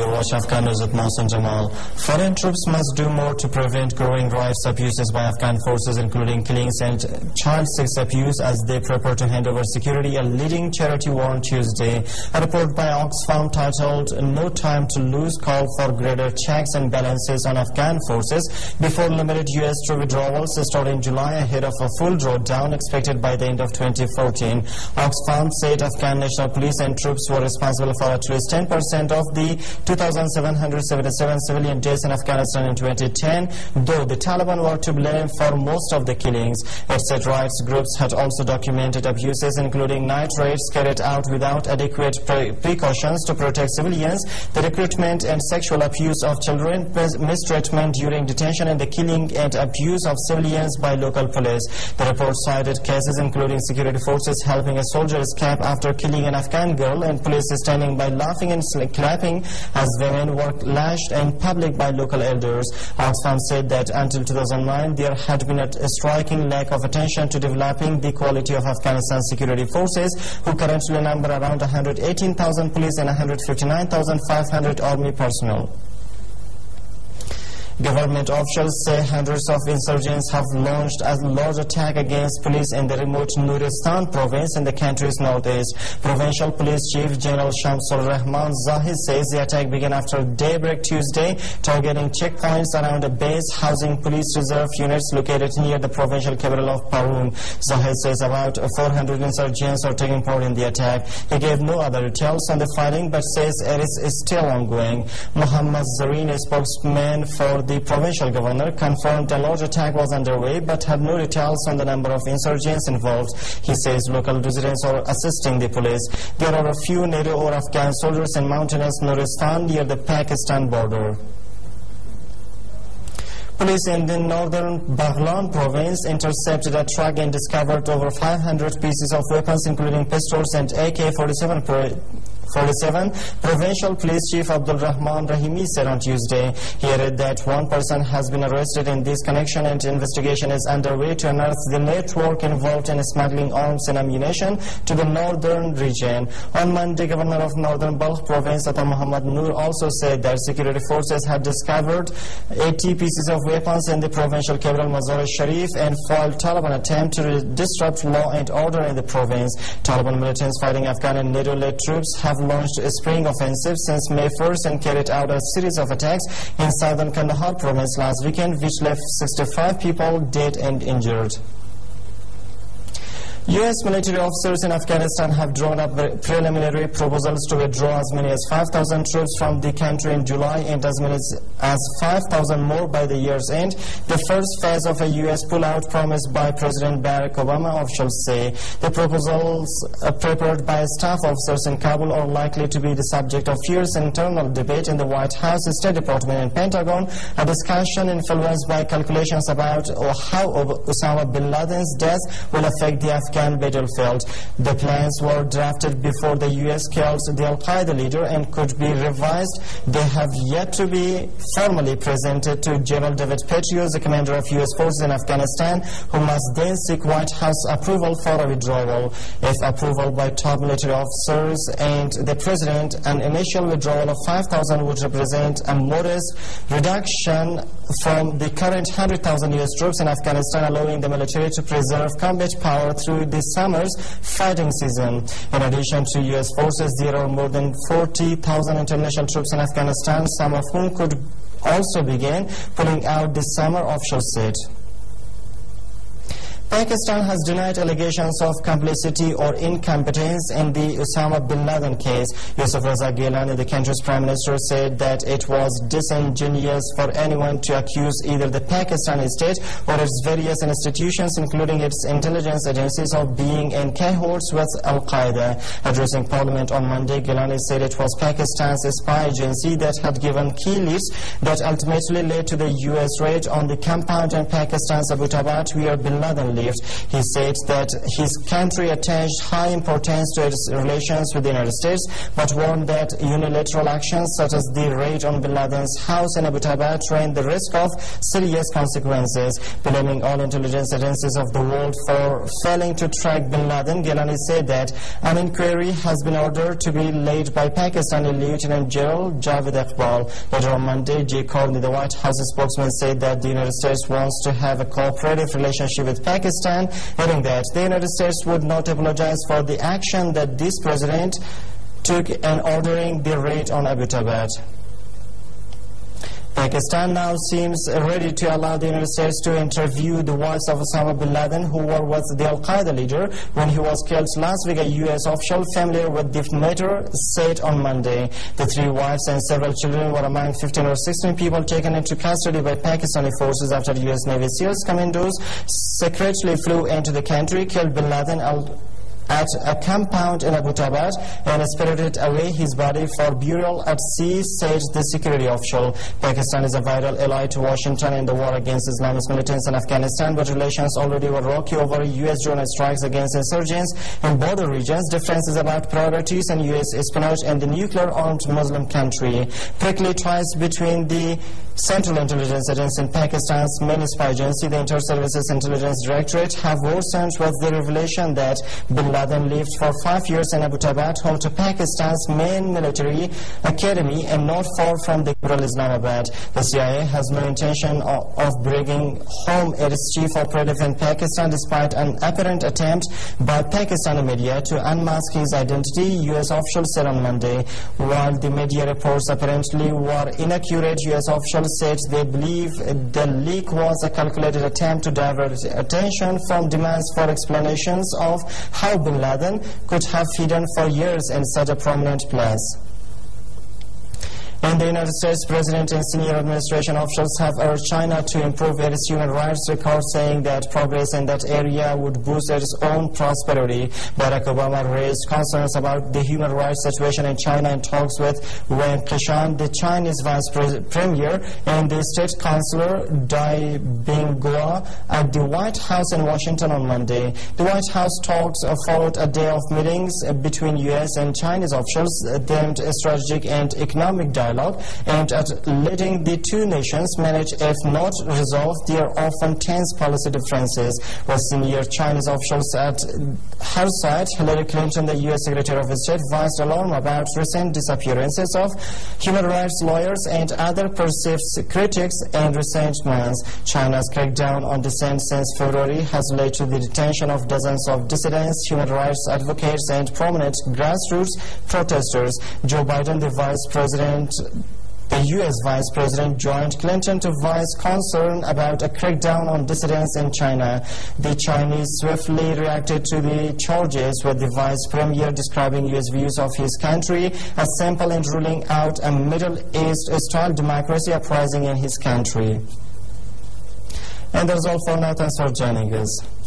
Watch Afghan News with Mohsen Jamal. Foreign troops must do more to prevent growing rights abuses by Afghan forces, including killings and child sex abuse, as they prepare to hand over security, a leading charity warned Tuesday. A report by Oxfam titled "No Time to Lose" called for greater checks and balances on Afghan forces before limited U.S. troop withdrawals start in July, ahead of a full drawdown expected by the end of 2014. Oxfam said Afghan National Police and troops were responsible for at least 10% of the 2,777 civilian deaths in Afghanistan in 2010, though the Taliban were to blame for most of the killings. It said rights groups had also documented abuses, including night raids carried out without adequate precautions to protect civilians, the recruitment and sexual abuse of children, mistreatment during detention, and the killing and abuse of civilians by local police. The report cited cases including security forces helping a soldier escape after killing an Afghan girl, and police standing by laughing and clapping as women were lashed in public by local elders. Oxfam said that until 2009 there had been a striking lack of attention to developing the quality of Afghanistan security forces, who currently number around 118,000 police and 159,500 army personnel. Government officials say hundreds of insurgents have launched a large attack against police in the remote Nuristan province in the country's northeast. Provincial Police Chief General Shamsul Rahman Zahid says the attack began after daybreak Tuesday, targeting checkpoints around a base housing police reserve units located near the provincial capital of Parun. Zahid says about 400 insurgents are taking part in the attack. He gave no other details on the fighting, but says it is still ongoing. Muhammad Zareen, a spokesman for the provincial governor, confirmed a large attack was underway but had no details on the number of insurgents involved. He says local residents are assisting the police. There are a few NATO or Afghan soldiers in mountainous Nuristan near the Pakistan border. Police in the northern Baghlan province intercepted a truck and discovered over 500 pieces of weapons, including pistols and AK-47. Provincial Police Chief Abdul Rahman Rahimi said on Tuesday. He added that one person has been arrested in this connection and investigation is underway to unearth the network involved in smuggling arms and ammunition to the northern region. On Monday, Governor of Northern Balkh Province Atta Muhammad Noor also said that security forces had discovered 80 pieces of weapons in the provincial capital Mazar-e-Sharif and foiled Taliban attempt to disrupt law and order in the province. Taliban militants fighting Afghan and NATO-led troops have launched a spring offensive since May 1st and carried out a series of attacks in southern Kandahar province last weekend, which left 65 people dead and injured. U.S. military officers in Afghanistan have drawn up preliminary proposals to withdraw as many as 5,000 troops from the country in July and as many as 5,000 more by the year's end, the first phase of a U.S. pullout promised by President Barack Obama, officials say. The proposals prepared by staff officers in Kabul are likely to be the subject of fierce internal debate in the White House, State Department and Pentagon, a discussion influenced by calculations about how Osama bin Laden's death will affect the Afghan battlefield. The plans were drafted before the U.S. killed the Al-Qaeda leader and could be revised. They have yet to be formally presented to General David Petraeus, the commander of U.S. forces in Afghanistan, who must then seek White House approval for a withdrawal. If approval by top military officers and the president, an initial withdrawal of 5,000 would represent a modest reduction from the current 100,000 U.S. troops in Afghanistan, allowing the military to preserve combat power through this summer's fighting season. In addition to U.S. forces, there are more than 40,000 international troops in Afghanistan, some of whom could also begin pulling out this summer, officials said. Pakistan has denied allegations of complicity or incompetence in the Osama bin Laden case. Yusuf Raza Gilani, the country's prime minister, said that it was disingenuous for anyone to accuse either the Pakistani state or its various institutions, including its intelligence agencies, of being in cahoots with Al-Qaeda. Addressing Parliament on Monday, Gilani said it was Pakistan's spy agency that had given key leads that ultimately led to the U.S. raid on the compound in Pakistan's Abbottabad, where bin Laden lift. He said that his country attached high importance to its relations with the United States, but warned that unilateral actions such as the raid on bin Laden's house in Abbottabad ran the risk of serious consequences. Blaming all intelligence agencies of the world for failing to track bin Laden, Gilani said that an inquiry has been ordered to be led by Pakistani Lieutenant General Javed Iqbal. Later on Monday, Jay Carney, the White House spokesman, said that the United States wants to have a cooperative relationship with Pakistan, adding that the United States would not apologize for the action that this president took in ordering the raid on Abbottabad. Pakistan now seems ready to allow the United States to interview the wives of Osama bin Laden, who was the Al-Qaeda leader when he was killed last week. A U.S. official familiar with the matter said on Monday. The three wives and several children were among 15 or 16 people taken into custody by Pakistani forces after U.S. Navy SEALs commandos secretly flew into the country, killed bin Laden at a compound in Abbottabad and spirited away his body for burial at sea, said the security official. Pakistan is a vital ally to Washington in the war against Islamist militants in Afghanistan, but relations already were rocky over U.S. drone strikes against insurgents in border regions, differences about priorities and U.S. espionage in the nuclear-armed Muslim country. Prickly ties between the Central Intelligence Agency and Pakistan's main spy agency, the Inter-Services Intelligence Directorate, have worsened with the revelation that bin Laden lived for 5 years in Abbottabad, home to Pakistan's main military academy and not far from the capital Islamabad. The CIA has no intention of bringing home its chief operative in Pakistan, despite an apparent attempt by Pakistani media to unmask his identity, U.S. officials said on Monday. While the media reports apparently were inaccurate, U.S. officials said they believe the leak was a calculated attempt to divert attention from demands for explanations of how bin Laden could have hidden for years in such a prominent place. And the United States President and senior administration officials have urged China to improve its human rights record, saying that progress in that area would boost its own prosperity. Barack Obama raised concerns about the human rights situation in China in talks with Wen Qishan, the Chinese vice premier, and the state councilor Dai Binghua at the White House in Washington on Monday. The White House talks followed a day of meetings between U.S. and Chinese officials deemed strategic and economic dialogue, aimed at letting the two nations manage, if not resolve, their often tense policy differences. With senior Chinese officials at her side, Hillary Clinton, the U.S. Secretary of State, voiced alarm about recent disappearances of human rights lawyers and other perceived critics in recent months. China's crackdown on dissent since February has led to the detention of dozens of dissidents, human rights advocates, and prominent grassroots protesters. Joe Biden, the U.S. Vice President, joined Clinton to voice concern about a crackdown on dissidents in China. The Chinese swiftly reacted to the charges, with the Vice Premier describing U.S. views of his country as simple in ruling out a Middle East-style democracy uprising in his country. And that's all for now. Thanks for joining us.